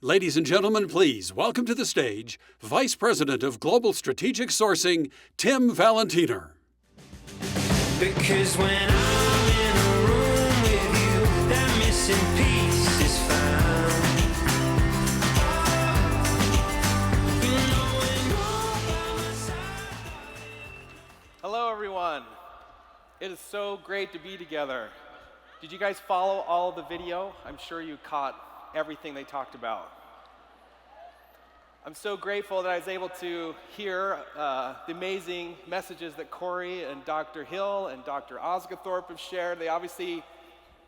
Ladies and gentlemen, please welcome to the stage Vice President of Global Strategic Sourcing, Tim Valentiner. Because when I'm in a room with you, that missing piece is found. You know when you're by my side. Hello, everyone. It is so great to be together. Did you guys follow all of the video? I'm sure you caught everything they talked about. I'm so grateful that I was able to hear the amazing messages that Corey and Dr. Hill and Dr. Osgathorpe have shared. They obviously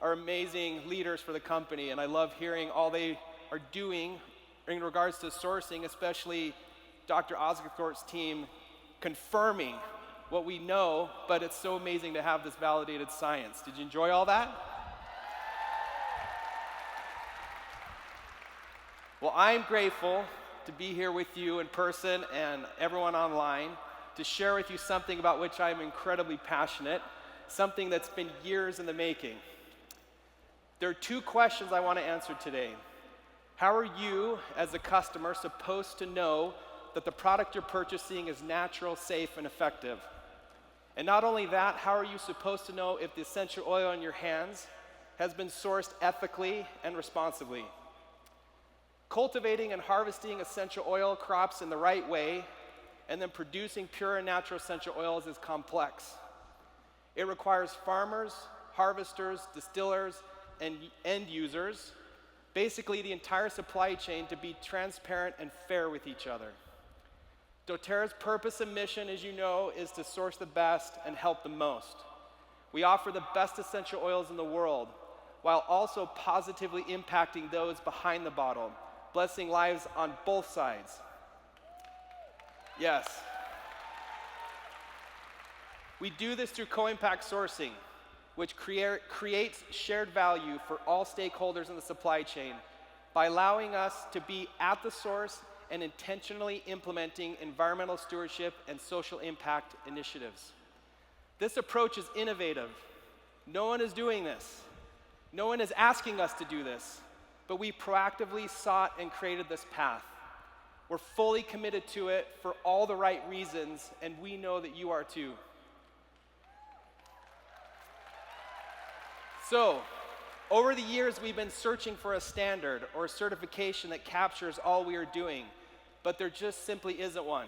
are amazing leaders for the company, and I love hearing all they are doing in regards to sourcing, especially Dr. Osgathorpe's team confirming what we know, but it's so amazing to have this validated science. Did you enjoy all that? Well, I'm grateful to be here with you in person and everyone online to share with you something about which I'm incredibly passionate, something that's been years in the making. There are two questions I want to answer today. How are you, as a customer, supposed to know that the product you're purchasing is natural, safe, and effective? And not only that, how are you supposed to know if the essential oil in your hands has been sourced ethically and responsibly? Cultivating and harvesting essential oil crops in the right way and then producing pure and natural essential oils is complex. It requires farmers, harvesters, distillers, and end users, basically the entire supply chain, to be transparent and fair with each other. doTERRA's purpose and mission, as you know, is to source the best and help the most. We offer the best essential oils in the world while also positively impacting those behind the bottle, blessing lives on both sides. Yes. We do this through co-impact sourcing, which creates shared value for all stakeholders in the supply chain by allowing us to be at the source and intentionally implementing environmental stewardship and social impact initiatives. This approach is innovative. No one is doing this. No one is asking us to do this. But we proactively sought and created this path. We're fully committed to it for all the right reasons, and we know that you are too. So, over the years, we've been searching for a standard or a certification that captures all we are doing, but there just simply isn't one.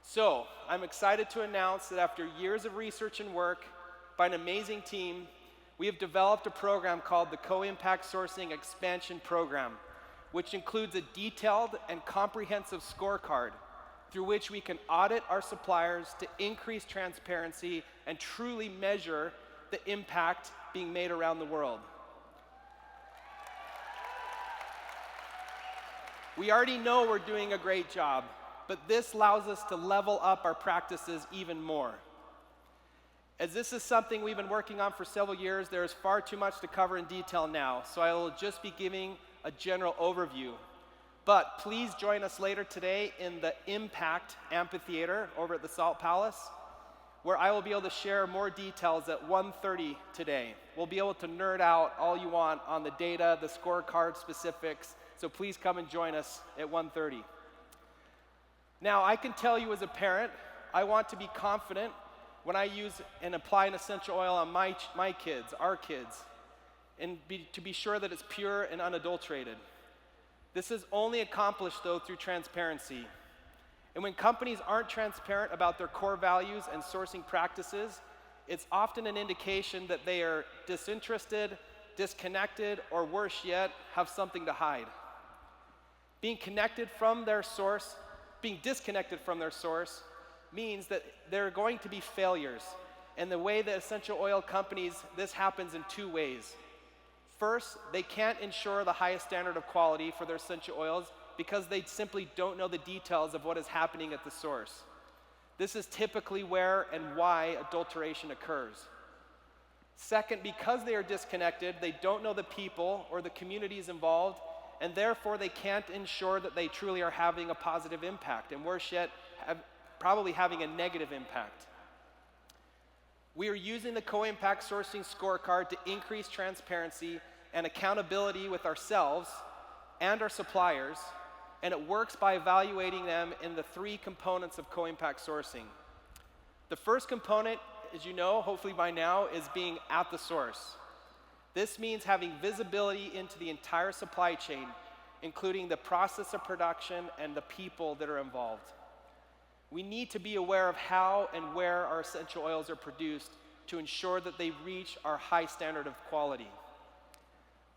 So, I'm excited to announce that after years of research and work by an amazing team, we have developed a program called the Co-Impact Sourcing Expansion Program, which includes a detailed and comprehensive scorecard through which we can audit our suppliers to increase transparency and truly measure the impact being made around the world. We already know we're doing a great job, but this allows us to level up our practices even more. As this is something we've been working on for several years, there is far too much to cover in detail now, so I will just be giving a general overview. But please join us later today in the Impact Amphitheater over at the Salt Palace, where I will be able to share more details at 1:30 today. We'll be able to nerd out all you want on the data, the scorecard specifics, so please come and join us at 1:30. Now, I can tell you as a parent, I want to be confident when I use and apply an essential oil on my kids, our kids, and to be sure that it's pure and unadulterated. This is only accomplished, though, through transparency. And when companies aren't transparent about their core values and sourcing practices, it's often an indication that they are disinterested, disconnected, or worse yet, have something to hide. Being disconnected from their source means that there are going to be failures. And the way that essential oil companies, this happens in two ways. First, they can't ensure the highest standard of quality for their essential oils because they simply don't know the details of what is happening at the source. This is typically where and why adulteration occurs. Second, because they are disconnected, they don't know the people or the communities involved, and therefore they can't ensure that they truly are having a positive impact, and worse yet, probably having a negative impact. We are using the Co-Impact Sourcing Scorecard to increase transparency and accountability with ourselves and our suppliers, and it works by evaluating them in the three components of co-impact sourcing. The first component, as you know, hopefully by now, is being at the source. This means having visibility into the entire supply chain, including the process of production and the people that are involved. We need to be aware of how and where our essential oils are produced to ensure that they reach our high standard of quality.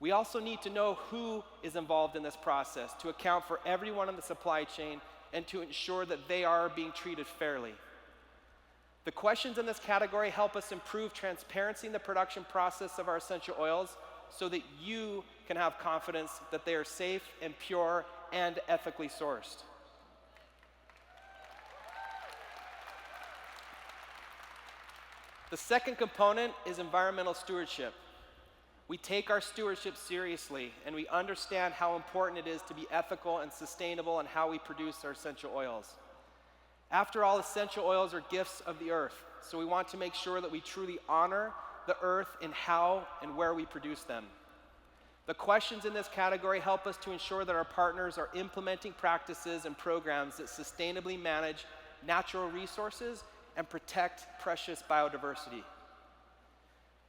We also need to know who is involved in this process to account for everyone in the supply chain and to ensure that they are being treated fairly. The questions in this category help us improve transparency in the production process of our essential oils so that you can have confidence that they are safe and pure and ethically sourced. The second component is environmental stewardship. We take our stewardship seriously, and we understand how important it is to be ethical and sustainable in how we produce our essential oils. After all, essential oils are gifts of the earth, so we want to make sure that we truly honor the earth in how and where we produce them. The questions in this category help us to ensure that our partners are implementing practices and programs that sustainably manage natural resources and protect precious biodiversity.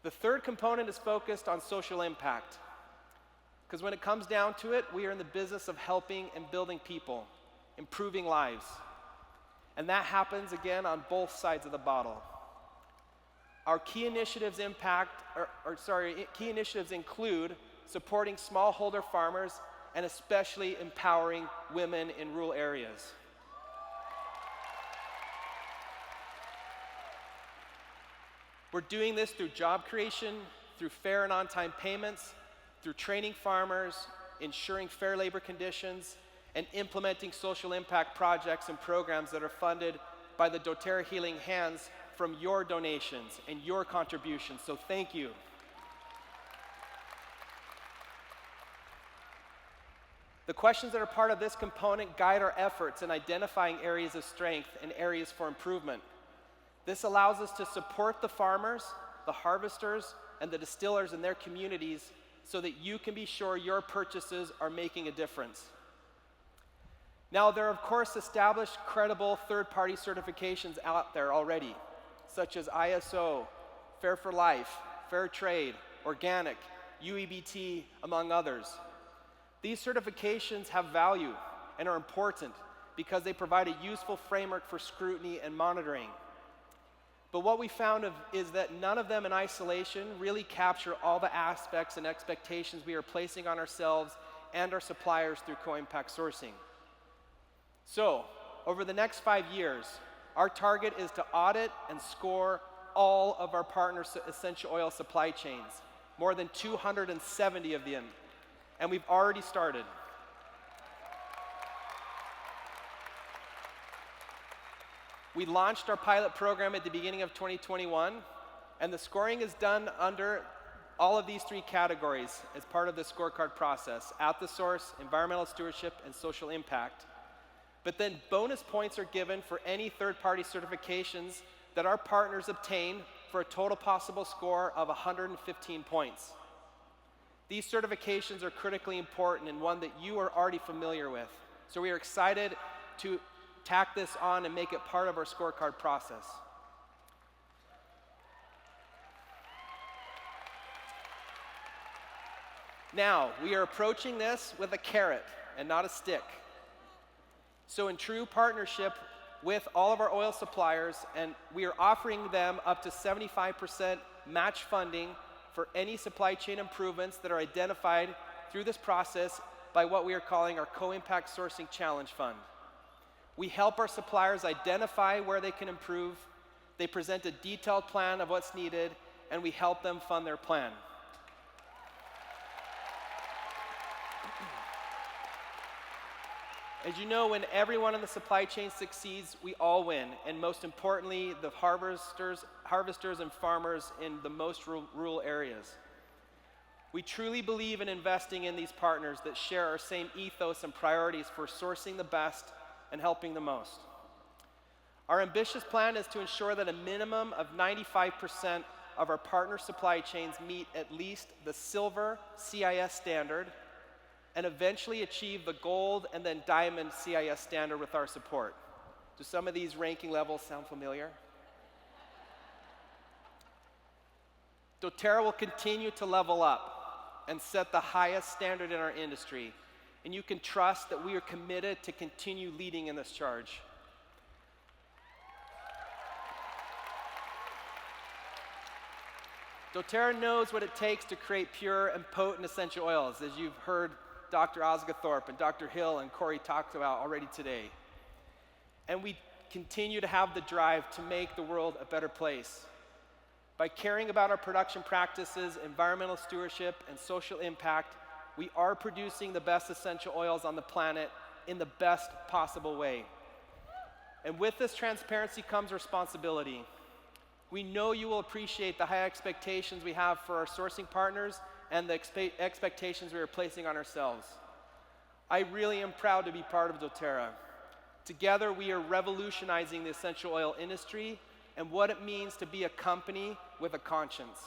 The third component is focused on social impact, because when it comes down to it, we are in the business of helping and building people, improving lives. And that happens, again, on both sides of the bottle. Our key initiatives key initiatives include supporting smallholder farmers and especially empowering women in rural areas. We're doing this through job creation, through fair and on-time payments, through training farmers, ensuring fair labor conditions, and implementing social impact projects and programs that are funded by the doTERRA Healing Hands from your donations and your contributions. So thank you. The questions that are part of this component guide our efforts in identifying areas of strength and areas for improvement. This allows us to support the farmers, the harvesters, and the distillers in their communities so that you can be sure your purchases are making a difference. Now, there are, of course, established, credible third-party certifications out there already, such as ISO, Fair for Life, Fair Trade, Organic, UEBT, among others. These certifications have value and are important because they provide a useful framework for scrutiny and monitoring. But what we found is that none of them in isolation really capture all the aspects and expectations we are placing on ourselves and our suppliers through co-impact sourcing. So, over the next 5 years, our target is to audit and score all of our partners' essential oil supply chains, more than 270 of them, and we've already started. We launched our pilot program at the beginning of 2021, and the scoring is done under all of these three categories as part of the scorecard process: at the source, environmental stewardship, and social impact. But then bonus points are given for any third-party certifications that our partners obtain for a total possible score of 115 points. These certifications are critically important and one that you are already familiar with. So we are excited to tack this on and make it part of our scorecard process. Now, we are approaching this with a carrot and not a stick. So in true partnership with all of our oil suppliers, and we are offering them up to 75% match funding for any supply chain improvements that are identified through this process by what we are calling our Co-Impact Sourcing Challenge Fund. We help our suppliers identify where they can improve, they present a detailed plan of what's needed, and we help them fund their plan. As you know, when everyone in the supply chain succeeds, we all win, and most importantly, the harvesters and farmers in the most rural areas. We truly believe in investing in these partners that share our same ethos and priorities for sourcing the best and helping the most. Our ambitious plan is to ensure that a minimum of 95% of our partner supply chains meet at least the Silver CIS standard, and eventually achieve the gold and then diamond CIS standard with our support. Do some of these ranking levels sound familiar? doTERRA will continue to level up and set the highest standard in our industry, and you can trust that we are committed to continue leading in this charge. doTERRA knows what it takes to create pure and potent essential oils, as you've heard Dr. Osgathorpe and Dr. Hill and Corey talked about already today. And we continue to have the drive to make the world a better place. By caring about our production practices, environmental stewardship, and social impact, we are producing the best essential oils on the planet in the best possible way. And with this transparency comes responsibility. We know you will appreciate the high expectations we have for our sourcing partners and the expectations we are placing on ourselves. I really am proud to be part of doTERRA. Together, we are revolutionizing the essential oil industry and what it means to be a company with a conscience.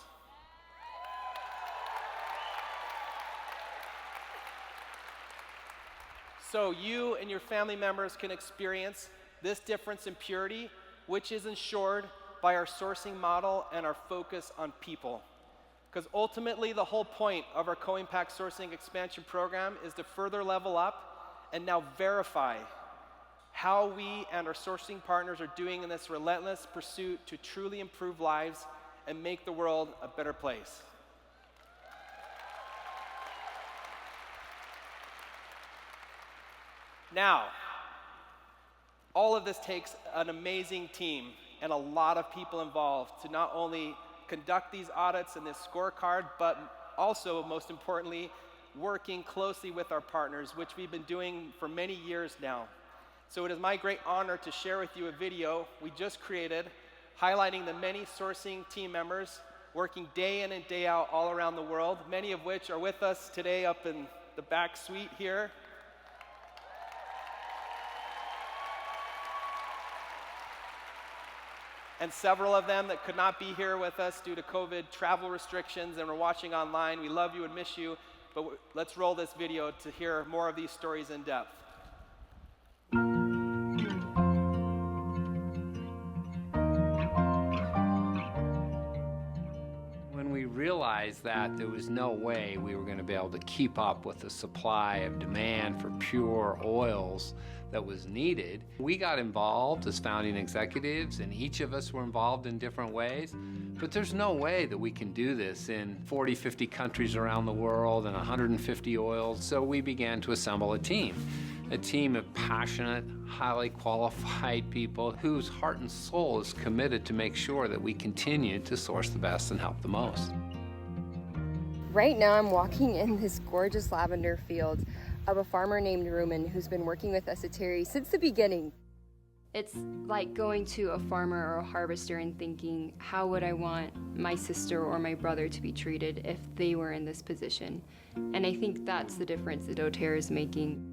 So you and your family members can experience this difference in purity, which is ensured by our sourcing model and our focus on people. Because ultimately, the whole point of our co-impact sourcing expansion program is to further level up and now verify how we and our sourcing partners are doing in this relentless pursuit to truly improve lives and make the world a better place. Now, all of this takes an amazing team and a lot of people involved to not only conduct these audits and this scorecard, but also, most importantly, working closely with our partners, which we've been doing for many years now. So it is my great honor to share with you a video we just created highlighting the many sourcing team members working day in and day out all around the world, many of which are with us today up in the back suite here. And several of them that could not be here with us due to COVID travel restrictions and are watching online. We love you and miss you, but let's roll this video to hear more of these stories in depth. When we realized that there was no way we were going to be able to keep up with the supply of demand for pure oils that was needed, we got involved as founding executives, and each of us were involved in different ways. But there's no way that we can do this in 40, 50 countries around the world and 150 oils. So we began to assemble a team of passionate, highly qualified people whose heart and soul is committed to make sure that we continue to source the best and help the most. Right now I'm walking in this gorgeous lavender field of a farmer named Rumen who's been working with Esoterra since the beginning. It's like going to a farmer or a harvester and thinking, how would I want my sister or my brother to be treated if they were in this position? And I think that's the difference that doTERRA is making.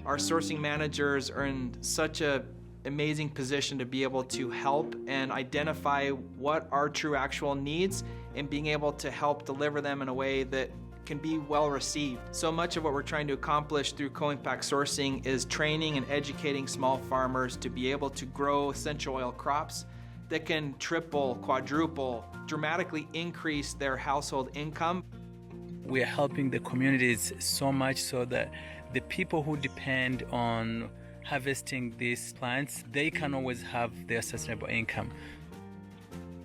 Our sourcing managers are in such an amazing position to be able to help and identify what are true actual needs and being able to help deliver them in a way that can be well received. So much of what we're trying to accomplish through co-impact sourcing is training and educating small farmers to be able to grow essential oil crops that can triple, quadruple, dramatically increase their household income. We are helping the communities so much so that the people who depend on harvesting these plants, they can always have their sustainable income.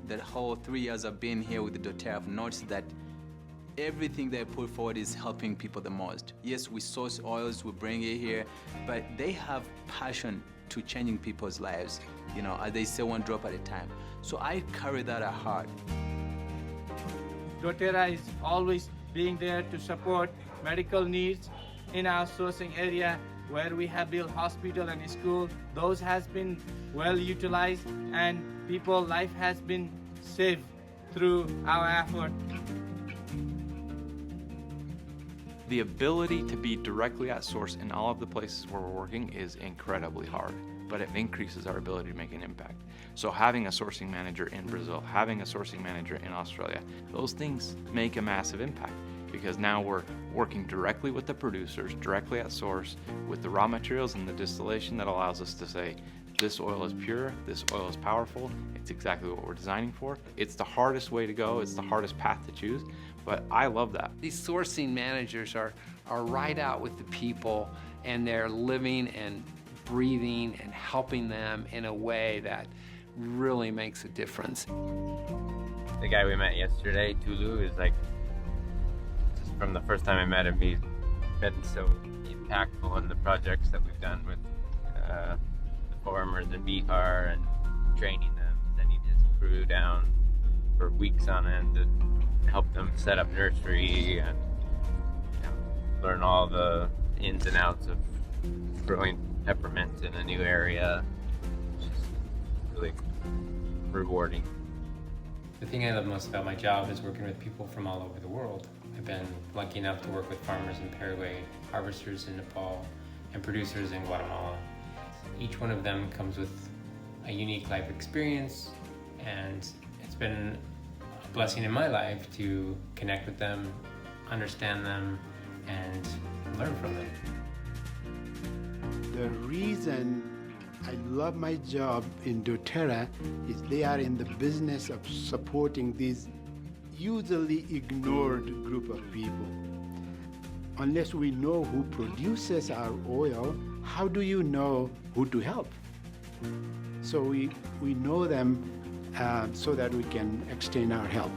The whole 3 years I've been here with doTERRA, I've noticed that everything they put forward is helping people the most. Yes, we source oils, we bring it here, but they have passion to changing people's lives, you know, as they say, one drop at a time. So I carry that at heart. doTERRA is always being there to support medical needs in our sourcing area where we have built hospital and school. Those has been well utilized and people's life has been saved through our effort. The ability to be directly at source in all of the places where we're working is incredibly hard, but it increases our ability to make an impact. So having a sourcing manager in Brazil, having a sourcing manager in Australia, those things make a massive impact. because now we're working directly with the producers, directly at source, with the raw materials and the distillation that allows us to say, this oil is pure, this oil is powerful, it's exactly what we're designing for. It's the hardest way to go, it's the hardest path to choose, but I love that. These sourcing managers are right out with the people, and they're living and breathing and helping them in a way that really makes a difference. The guy we met yesterday, Tulu, is like, just from the first time I met him, he's been so impactful in the projects that we've done with the farmers in Bihar and training them, sending his crew down for weeks on end to help them set up nursery and learn all the ins and outs of growing peppermint in a new area. It's just really rewarding. The thing I love most about my job is working with people from all over the world. I've been lucky enough to work with farmers in Paraguay, harvesters in Nepal, and producers in Guatemala. Each one of them comes with a unique life experience, and it's been a blessing in my life to connect with them, understand them, and learn from them. The reason I love my job in doTERRA is they are in the business of supporting these usually ignored group of people. Unless we know who produces our oil, how do you know who to help? So we know them so that we can extend our help.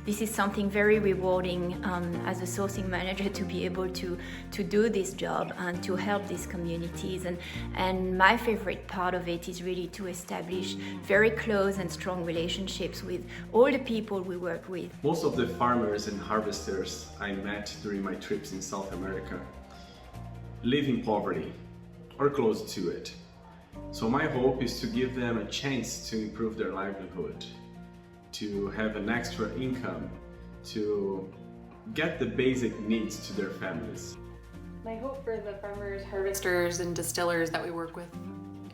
This is something very rewarding as a sourcing manager to be able to do this job and to help these communities. And my favorite part of it is really to establish very close and strong relationships with all the people we work with. Most of the farmers and harvesters I met during my trips in South America live in poverty or close to it. So my hope is to give them a chance to improve their livelihood, to have an extra income, to get the basic needs to their families. My hope for the farmers, harvesters, and distillers that we work with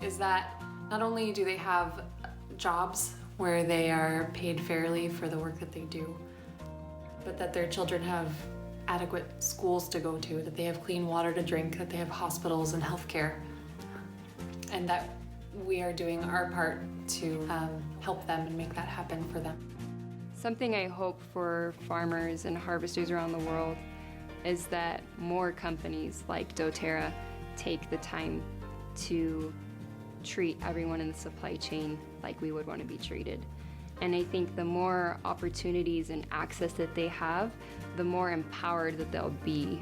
is that not only do they have jobs where they are paid fairly for the work that they do, but that their children have adequate schools to go to, that they have clean water to drink, that they have hospitals and healthcare, and that we are doing our part to help them and make that happen for them. Something I hope for farmers and harvesters around the world is that more companies like doTERRA take the time to treat everyone in the supply chain like we would want to be treated. And I think the more opportunities and access that they have, the more empowered that they'll be.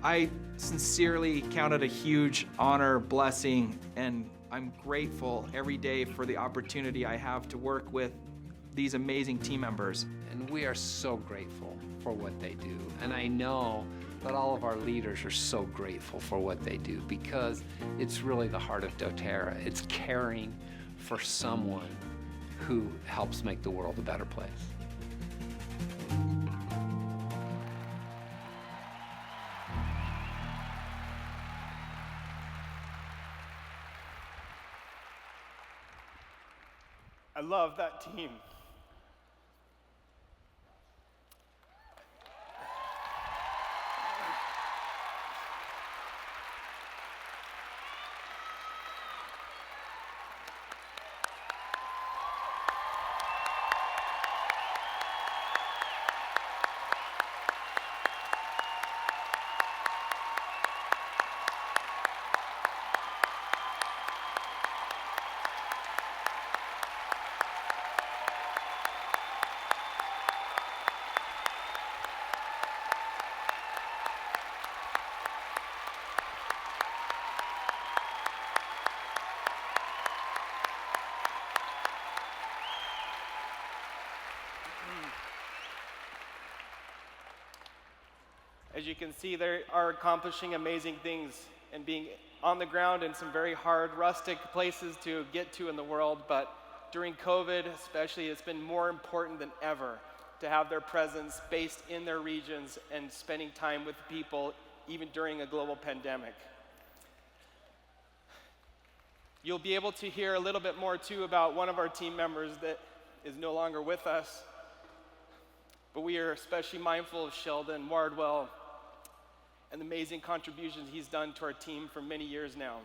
I sincerely count it a huge honor, blessing, and I'm grateful every day for the opportunity I have to work with these amazing team members. And we are so grateful for what they do. And I know that all of our leaders are so grateful for what they do, because it's really the heart of doTERRA. It's caring for someone who helps make the world a better place. I love that team. As you can see, they are accomplishing amazing things and being on the ground in some very hard, rustic places to get to in the world. But during COVID especially, it's been more important than ever to have their presence based in their regions and spending time with people, even during a global pandemic. You'll be able to hear a little bit more too about one of our team members that is no longer with us. But we are especially mindful of Sheldon Wardwell and the amazing contributions he's done to our team for many years now.